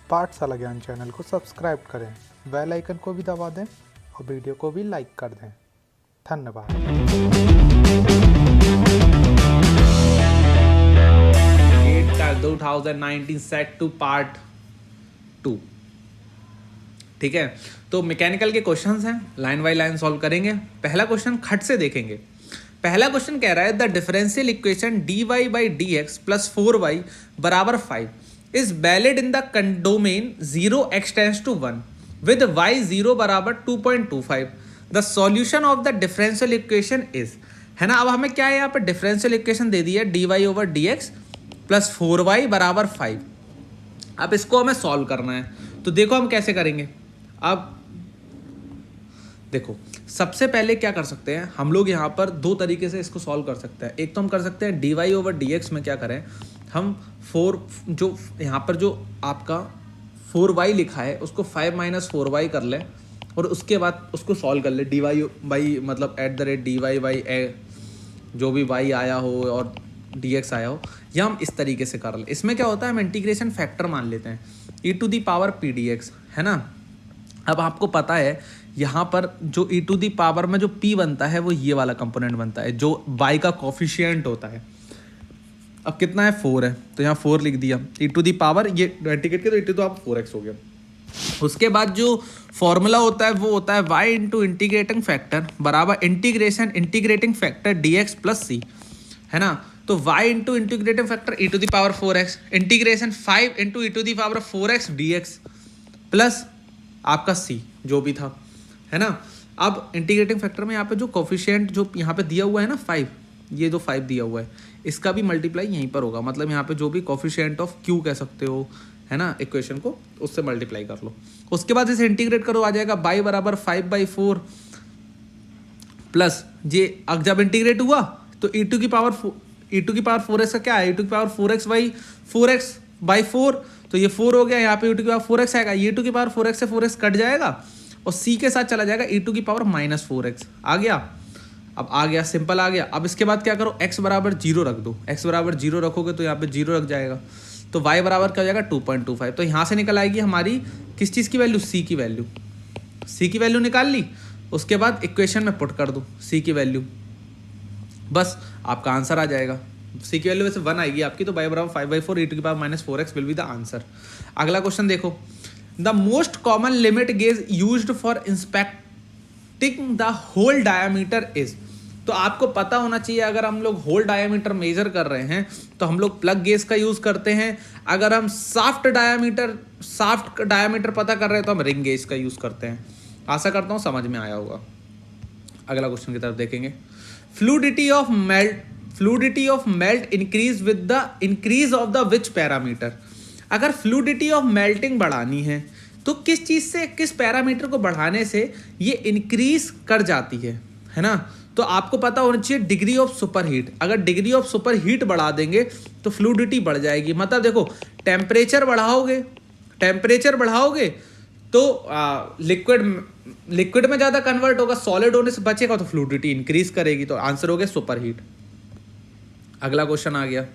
पाठशाला ज्ञान चैनल को सब्सक्राइब करें, बेल आइकन को भी दबा दें और वीडियो को भी लाइक कर दें। धन्यवाद। GATE 2019 set two part 2। ठीक है, तो मैकेनिकल के क्वेश्चंस हैं, लाइन बाय लाइन सॉल्व करेंगे। पहला क्वेश्चन खट से देखेंगे। पहला क्वेश्चन कह रहा है the differential equation dy by D X plus 4y बराबर 5 is valid in the domain 0x tends to 1 with y 0 बराबर 2.25। The solution of the differential equation is, है ना। अब हमें क्या है, यहाँ पर डिफरेंशियल इक्वेशन दे दी है dy over d X plus 4y बराबर 5। अब इसको हमें सॉल्व करना है, तो देखो हम कैसे करेंगे। अब देखो, सबसे पहले क्या कर सकते हैं हम लोग, यहाँ पर दो तरीके से इसको सॉल्व कर सकते हैं। एक तो हम कर सकते हैं dy ओवर डी एक्स में क्या करें, हम 4 जो यहाँ पर जो आपका 4y लिखा है उसको 5 माइनस 4y कर लें और उसके बाद उसको सॉल्व कर ले dy बाई मतलब @dy बाई जो भी y आया हो और dx आया हो, या हम इस तरीके से कर ले। इसमें क्या होता है, हम इंटीग्रेशन फैक्टर मान लेते हैं e to the power p dx, है ना। अब आपको पता है यहाँ पर जो e टू दी पावर में जो p बनता है वो ये वाला कंपोनेंट बनता है जो y का कोफिशिएंट होता है। अब कितना है, 4 है, तो यहाँ 4 लिख दिया। e टू दी पावर ये इंटीग्रेट किया तो e to the power 4x हो गया। उसके बाद जो फॉर्मूला होता है वो होता है y इंटू इंटीग्रेटिंग फैक्टर बराबर integration integrating factor dx plus c, है ना। तो y into integrating factor e to the power 4x integration 5 into e to the power 4x dx plus आपका c जो भी था, है ना। अब इंटीग्रेटिंग फैक्टर में यहाँ पे जो कोफिशिएंट जो यहाँ पे दिया हुआ है ना 5, ये जो 5 दिया हुआ है इसका भी मल्टीप्लाई यहीं पर होगा। मतलब यहाँ पे जो भी कोफिशिएंट ऑफ q कह सकते हो, है ना, इक्वेशन को उससे मल्टीप्लाई कर लो। उसके बाद इसे इंटीग्रेट करो, आ जाएगा y बराबर 5/4 प्लस जे। अब जब इंटीग्रेट हुआ तो e टू की पावर 4x का क्या है, e टू की पावर 4x बाई 4x/4, तो ये 4 हो गया। यहाँ पे e टू की पावर 4x आएगा, e टू की पावर 4x से 4x कट जाएगा और c के साथ चला जाएगा e टू की पावर -4x आ गया। अब आ गया, सिंपल आ गया। अब इसके बाद क्या करो, x बराबर 0 रख दो। x बराबर 0 रखोगे तो यहाँ पे 0 रख जाएगा, तो y बराबर क्या हो जाएगा 2.25। तो यहाँ से निकल आएगी हमारी किस चीज़ की वैल्यू, c की वैल्यू। c की वैल्यू निकाल ली, उसके बाद इक्वेशन में पुट कर दो c की वैल्यू, बस आपका आंसर आ जाएगा। c की वैल्यू वैसे 1 आएगी आपकी, तो y बराबर 5/4 e टू की power -4x will be the answer. अगला क्वेश्चन देखो, the most common limit gauge used for inspecting the hole diameter is. तो आपको पता होना चाहिए, अगर हम लोग होल डायामीटर मेजर कर रहे हैं तो हम लोग प्लग गेज का यूज करते हैं। अगर हम साफ्ट डायामीटर पता कर रहे हैं तो हम रिंग गेज का यूज करते हैं। आशा करता हूँ समझ में आया होगा। अगला क्वेश्चन की तरफ देखेंगे। Fluidity of melt increase with the increase of the which parameter. अगर फ्लूडिटी ऑफ मेल्टिंग बढ़ानी है तो किस चीज से, किस पैरामीटर को बढ़ाने से ये इंक्रीज कर जाती है ना। तो आपको पता होना चाहिए डिग्री ऑफ सुपरहीट। अगर डिग्री ऑफ सुपरहीट बढ़ा देंगे तो फ्लूडिटी बढ़ जाएगी। मतलब देखो, टेम्परेचर बढ़ाओगे तो लिक्विड में ज़्यादा कन्वर्ट होगा, सॉलिड होने से बचेगा तो फ्लूडिटी इंक्रीज करेगी। तो आंसर हो गया सुपरहीट। अगला क्वेश्चन आ गया,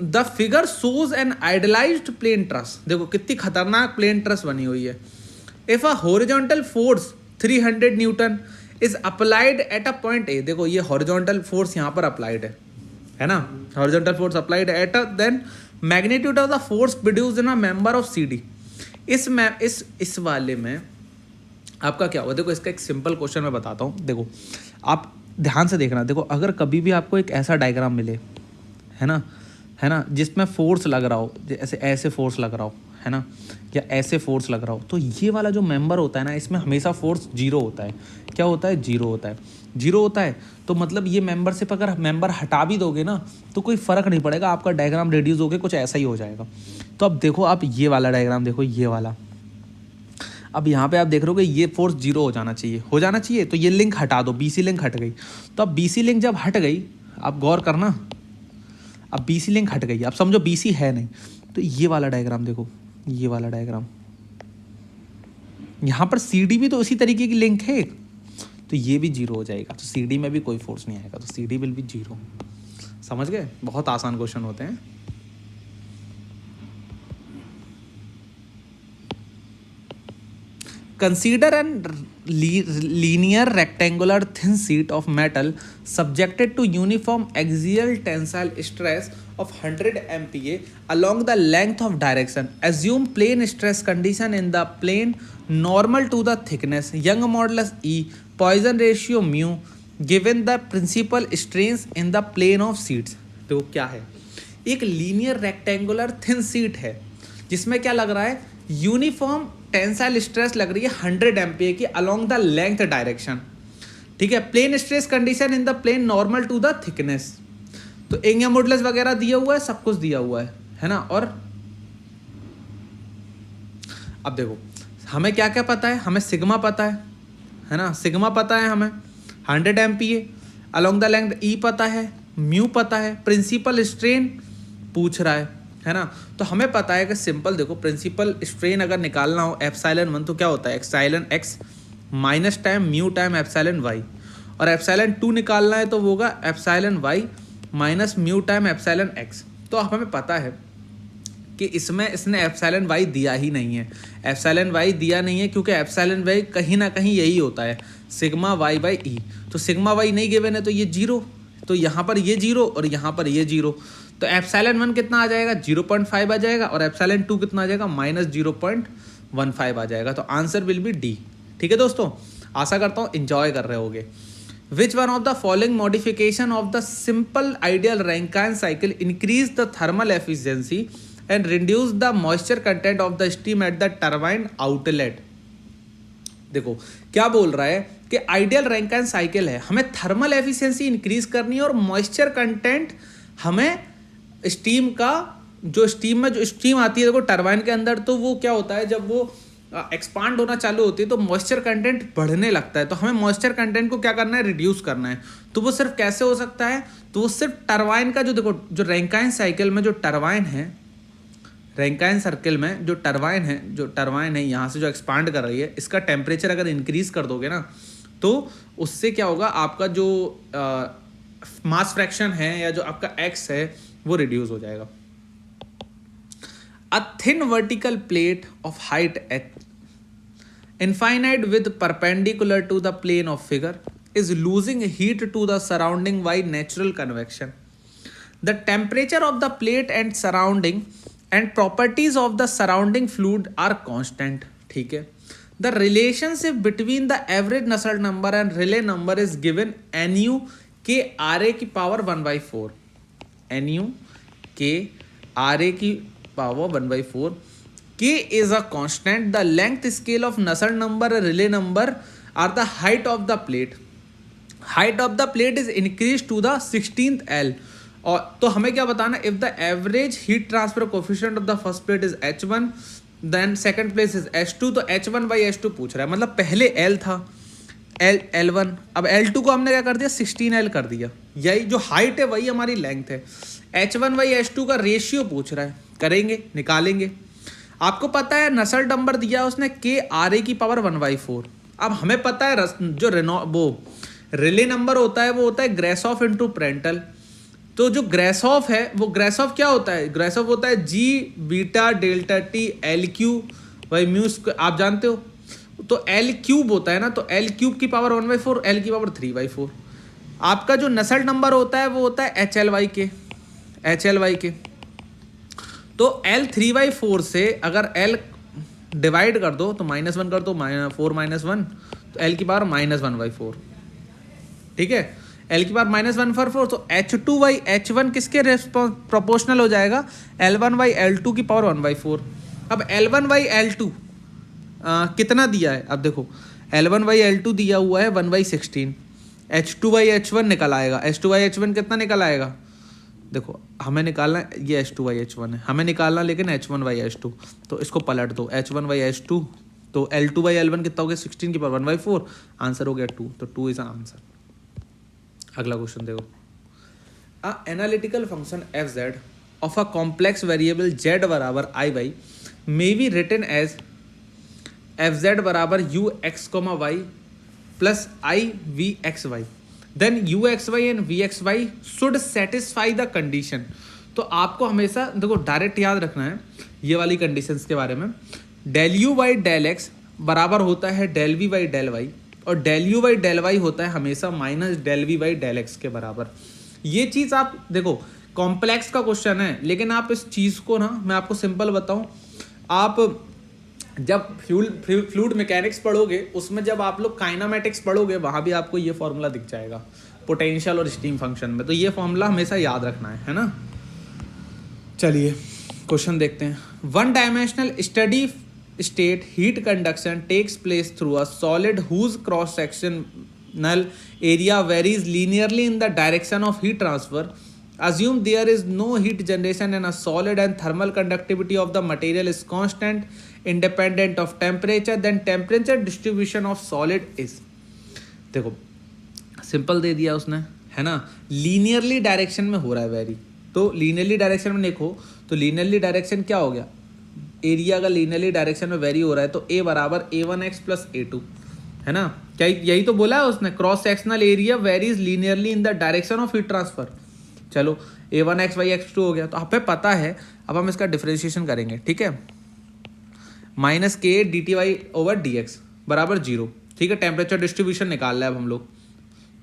the figure shows an idealized plane truss. देखो कितनी खतरनाक प्लेन ट्रस बनी हुई है। If a horizontal force 300 newton is applied at a point A. देखो ये हॉरिजॉन्टल फोर्स यहाँ पर अप्लाइड है ना, horizontal force applied at A then magnitude of the force produced in a member of CD। इस वाले में आपका क्या हुआ, देखो इसका एक सिंपल क्वेश्चन मैं बताता हूँ। देखो आप ध्यान से देखना। देखो अगर कभी भी आपको एक ऐसा डायग्राम मिले, है ना, जिसमें फोर्स लग रहा हो, जैसे ऐसे फोर्स लग रहा हो, है ना, या ऐसे फोर्स लग रहा हो, तो ये वाला जो मेंबर होता है ना, इसमें हमेशा फोर्स 0 होता है। क्या होता है, 0 होता है। तो मतलब ये मेंबर से अगर मेंबर हटा भी दोगे ना तो कोई फर्क नहीं पड़ेगा, आपका डायग्राम रेड्यूस होकर कुछ ऐसा ही हो जाएगा। तो अब देखो, आप ये वाला डायग्राम देखो, ये वाला। अब यहाँ पे आप देख रहे हो कि ये फोर्स 0 हो जाना चाहिए, तो ये लिंक हटा दो, BC लिंक हट गई। तो अब BC लिंक जब हट गई, आप गौर करना, अब BC लिंक हट गई, अब समझो BC है नहीं, तो ये वाला डायग्राम देखो, ये वाला डायग्राम, यहाँ पर CD भी तो इसी तरीके की लिंक है, तो ये भी 0 हो जाएगा। तो CD में भी कोई फोर्स नहीं आएगा, तो CD विल बी 0। समझ गए, बहुत आसान क्वेश्चन होते हैं। Consider an linear rectangular thin sheet of metal subjected to uniform axial tensile stress of 100 MPa along the length of direction. Assume plane stress condition in the plane normal to the thickness, Young modulus E, Poisson ratio mu, given the principal strains in the plane of sheets. तो क्या है, एक linear rectangular thin sheet है जिसमें क्या लग रहा है, यूनिफॉर्म टेंसाइल स्ट्रेस लग रही है 100 एमपीए की अलोंग द लेंथ डायरेक्शन, ठीक है। Plane stress condition in the plane normal to the thickness, तो एंगल मॉडुलस वगैरह दिया हुआ है, सब कुछ दिया हुआ है ना। और अब देखो हमें क्या क्या पता है, हमें सिग्मा पता है ना, सिग्मा पता है हमें 100 एमपीए अलोंग द लेंथ, ई पता है, म्यू पता है, प्रिंसिपल स्ट्रेन पूछ रहा है ना। तो हमें पता है कि सिंपल देखो प्रिंसिपल स्ट्रेन अगर निकालना हो एप्सिलॉन 1 तो क्या होता है, epsilon x minus time mu time epsilon y, और एप्सिलॉन 2 निकालना है तो वो होगा epsilon y minus mu time epsilon x. तो हमें पता है कि इसमें इसने एप्सिलॉन वाई दिया ही नहीं है, एप्सिलॉन वाई दिया नहीं है क्योंकि एप्सिलॉन वाई कहीं ना कहीं यही होता है सिग्मा वाई बाई ई। तो सिग्मा वाई नहीं गिवन है तो ये जीरो, तो यहाँ पर ये जीरो और यहाँ पर ये जीरो, तो एप्सिलॉन 1 कितना आ जाएगा 0.5 आ जाएगा, और एप्सिलॉन 2 कितना आ जाएगा माइनस 0.15 आ जाएगा। तो आंसर विल बी डी। ठीक है दोस्तों, आशा करता हूँ इंजॉय कर रहे होगे। Which one of the following modification of the simple ideal Rankine cycle increase the thermal efficiency and reduce the moisture content of the steam at the turbine outlet. देखो क्या बोल रहा है कि आइडियल रैंकाइन साइकिल है, हमें thermal efficiency increase करनी है और मॉइस्चर कंटेंट हमें स्टीम का, जो स्टीम में जो स्टीम आती है देखो टरबाइन के अंदर, तो वो क्या होता है जब वो एक्सपांड होना चालू होती है तो मॉइस्चर कंटेंट बढ़ने लगता है। तो हमें मॉइस्चर कंटेंट को क्या करना है, रिड्यूस करना है। तो वो सिर्फ कैसे हो सकता है, तो वो सिर्फ टरबाइन का जो देखो जो रैंकाइन साइकिल में जो टरबाइन है, रैंकाइन सर्किल में जो टरबाइन है यहाँ से जो एक्सपांड कर रही है, इसका टेम्परेचर अगर इंक्रीज कर दोगे ना तो उससे क्या होगा, आपका जो मास फ्रैक्शन है या जो आपका एक्स है वो रिड्यूस हो जाएगा। A thin vertical plate of height h infinite with perpendicular to the plane of figure is losing heat to the surrounding by natural convection. The temperature of the plate and surrounding and properties of the surrounding fluid are constant. ठीक है, the relationship between the average Nusselt number and Rayleigh number is given nu के RA की power 1/4, nu के RA की power 1/4. K is a constant. The length scale of Nusselt number and Rayleigh number are the height of the plate. Height of the plate is increased to the 16th L. और तो हमें क्या बताना, if the average heat transfer coefficient of the first plate is H1 then second place is H2, तो H1 by H2 पूछ रहा है, मतलब पहले L था L1, अब L2 को हमने क्या कर दिया 16L कर दिया। यही जो हाइट है वही हमारी लेंथ है। H1 by H2 का रेशियो पूछ रहा है, करेंगे निकालेंगे। आपको पता है नसल नंबर दिया उसने K RA की पावर 1/4। अब हमें पता है जो वो रिले नंबर होता है वो होता है ग्रेसॉफ इंटू प्रेंटल। तो जो ग्रेसॉफ है वो ग्रेसॉफ क्या होता है, ग्रेसॉफ होता है g beta delta T L cube by mu square, आप जानते हो। तो एल क्यूब होता है ना, तो एल क्यूब की पावर 1/4, एल की पावर 3/4। आपका जो नसल्ट नंबर होता है वो होता है HLY के। तो L 3/4 से अगर L डिवाइड कर दो तो -1 कर दो, 4 - 1 तो L की पावर -1/4। ठीक है, L की पावर -1/4, तो H2/H1 किसके प्रोपोर्शनल हो जाएगा, L1/L2 की पावर 1/4। अब L1/L2 कितना दिया है, अब देखो L1/L2 दिया हुआ है 1/16। H2/H1 निकल आएगा, H2/H1 कितना निकल आएगा, देखो हमें निकालना है, ये H2/H1 है, हमें निकालना लेकिन H1/H2, तो इसको पलट दो H1/H2, तो L2/L1 कितना हो गया 16 की पावर 1/4, आंसर हो गया 2, तो 2 इज आंसर। अगला क्वेश्चन देखो, a analytical function fz of a complex variable z बराबर i/y may be written as fz बराबर ux, y plus i/v(x, y). Then ux(y) and v(x, y) should satisfy the condition. तो आपको हमेशा देखो direct याद रखना है ये वाली कंडीशंस के बारे में, del u by del x बराबर होता है del v by del y, और del u by del y होता है हमेशा minus del v by del x के बराबर। ये चीज़ आप देखो, कॉम्प्लेक्स का क्वेश्चन है, लेकिन आप इस चीज़ को ना, मैं आपको सिंपल बताऊं, आप जब फ्लूइड मैकेनिक्स पढ़ोगे उसमें जब आप लोग काइनामेटिक्स पढ़ोगे वहाँ भी आपको ये फॉर्मूला दिख जाएगा पोटेंशियल और स्टीम फंक्शन में, तो ये फॉर्मूला हमेशा याद रखना है ना। चलिए क्वेश्चन देखते हैं। One dimensional steady state heat conduction takes place through a solid whose cross sectional area varies linearly in the direction of heat transfer. Assume there is no heat generation in a solid and thermal conductivity of the material is constant independent of temperature, then temperature distribution of solid is। देखो simple they दिया उसने, है ना, linearly direction में हो रहा है very, तो लीनियरली डायरेक्शन में देखो तो लीनियरली डायरेक्शन क्या हो गया, एरिया का लीनियरली डायरेक्शन में वेरी हो रहा है, तो ए बराबर A1x प्लस A2, है ना, क्या यही तो बोला है उसने, cross sectional area varies linearly in the direction of heat transfer. चलो A1x बाई x2 हो गया, तो आप पे पता है, अब हम इसका डिफरेंशिएशन करेंगे, ठीक है, minus k d t y over d x बराबर 0, ठीक है, टेम्परेचर डिस्ट्रीब्यूशन निकाल रहा है अब हम लोग,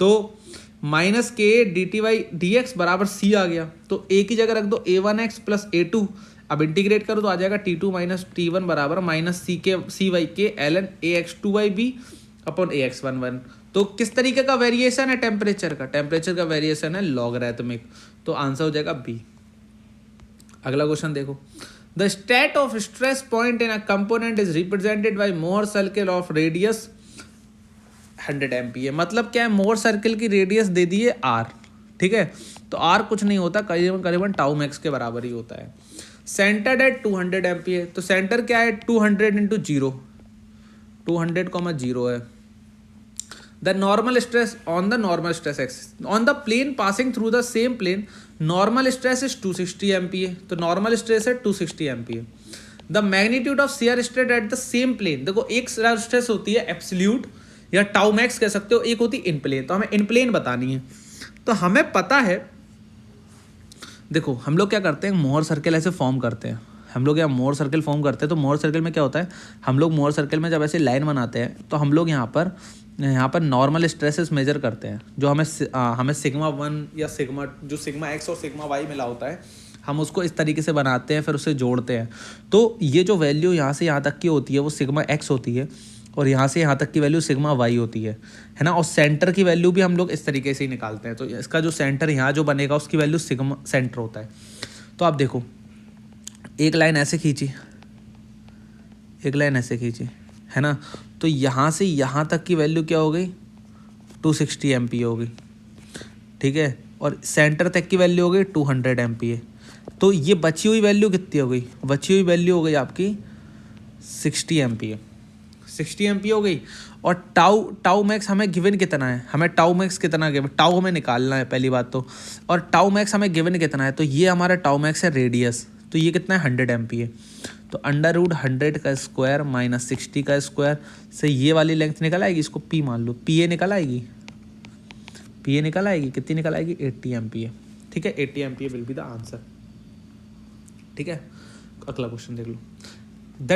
तो minus k d t y d x बराबर C आ गया, तो A की जगह रख दो A1x प्लस A2, अब इंटीग्रेट करो तो आ जाएगा T2 माइनस T1 बराबर माइनस सी वाई के ln AX2/B अपॉन AX11। तो किस तरीके का वेरिएशन है टेम्परेचर का, टेम्परेचर का वेरिएशन है लॉगरिथमिक, तो आंसर हो जाएगा बी। अगला क्वेश्चन देखो, the state of stress point in a component is represented by more circle of radius 100 MPa। मतलब क्या है, मोर सर्किल की रेडियस दे दी है R, ठीक है, तो R कुछ नहीं होता, करीबन करीबन टाउ मैक्स के बराबर ही होता है। सेंटर्ड एट 200 MPa, तो सेंटर क्या है 200 इंटू 0, 200,0 है। The normal stress on the normal stress axis on the plane passing through the same plane, normal stress is 260 MPa, तो normal stress है 260 MPa। The magnitude of shear stress at the same plane, देखो एक shear stress होती है absolute या tau max कह सकते हो, एक होती है इन प्लेन, तो हमें इन प्लेन बतानी है। तो हमें पता है, देखो हम लोग क्या करते हैं, मोहर सर्किल ऐसे फॉर्म करते हैं, हम लोग यहाँ मोहर सर्किल फॉर्म करते हैं, तो मोहर सर्किल में क्या होता है, हम लोग मोहर सर्किल में जब ऐसे लाइन बनाते हैं तो हम लोग यहाँ पर नॉर्मल स्ट्रेसेस मेजर करते हैं, जो हमें सिग्मा 1 या सिग्मा जो सिग्मा x और सिग्मा y मिला होता है, हम उसको इस तरीके से बनाते हैं, फिर उसे जोड़ते हैं। तो ये जो वैल्यू यहाँ से यहाँ तक की होती है वो सिग्मा x होती है, और यहाँ से यहाँ तक की वैल्यू सिग्मा y होती है ना, और सेंटर की वैल्यू भी हम लोग इस तरीके से ही निकालते हैं। तो इसका जो सेंटर यहाँ जो बनेगा उसकी वैल्यू सिग्मा सेंटर होता है। तो आप देखो एक लाइन ऐसे खींची, एक लाइन ऐसे खींची, है ना, तो यहाँ से यहाँ तक की वैल्यू क्या हो गई 260 MPa हो गई, ठीक है, और सेंटर तक की वैल्यू हो गई 200 MPa। तो ये बची हुई वैल्यू कितनी हो गई, बची हुई वैल्यू हो गई आपकी 60 MPa, 60 MPa हो गई। और टाउ मैक्स हमें गिवन कितना है, हमें टाउ मैक्स कितना गिवन, टाउ हमें निकालना है पहली बात तो, और टाउ मैक्स हमें गिवन कितना है, तो ये हमारा टाउ मैक्स है रेडियस, तो ये कितना है 100 MPa, तो अंडर रूट 100 का स्क्वायर माइनस 60 का स्क्वायर से ये वाली लेंथ निकल आएगी, इसको P मान लो, PA निकल आएगी, PA निकल आएगी, कितनी निकल आएगी 80 MPa, ठीक है, 80 MPa will be the answer, ठीक है। अगला क्वेश्चन देख लो, the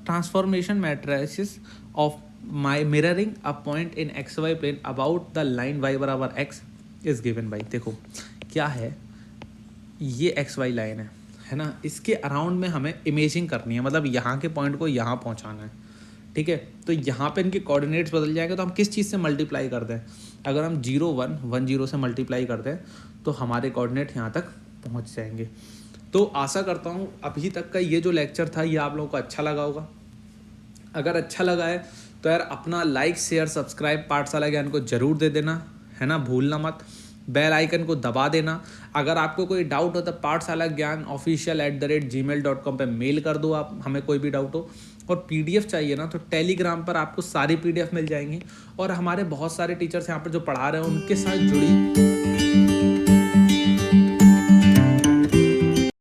transformation matrices of my mirroring a point in XY plane about the line y बराबर x इज गिवन बाई। देखो क्या है, ये XY लाइन है ना, इसके अराउंड में हमें इमेजिंग करनी है, मतलब यहाँ के पॉइंट को यहाँ पहुँचाना है, ठीक है। तो यहाँ पे इनके कोऑर्डिनेट्स बदल जाएंगे, तो हम किस चीज़ से मल्टीप्लाई कर दें, अगर हम 0 1 1 0 से मल्टीप्लाई कर दें तो हमारे कोऑर्डिनेट यहाँ तक पहुँच जाएंगे। तो आशा करता हूँ अभी तक का ये जो लेक्चर था ये आप लोगों को अच्छा लगा होगा। अगर अच्छा लगा है तो यार अपना लाइक शेयर सब्सक्राइब पाठशाला ज्ञान को ज़रूर दे देना, है ना, भूलना मत, बेल आइकन को दबा देना। अगर आपको कोई डाउट हो तो पाठशाला ज्ञान official@gmail.com पे मेल कर दो आप, हमें कोई भी डाउट हो। और PDF चाहिए ना तो टेलीग्राम पर आपको सारी PDF मिल जाएंगी, और हमारे बहुत सारे टीचर्स यहाँ पर जो पढ़ा रहे हैं उनके साथ जुड़ी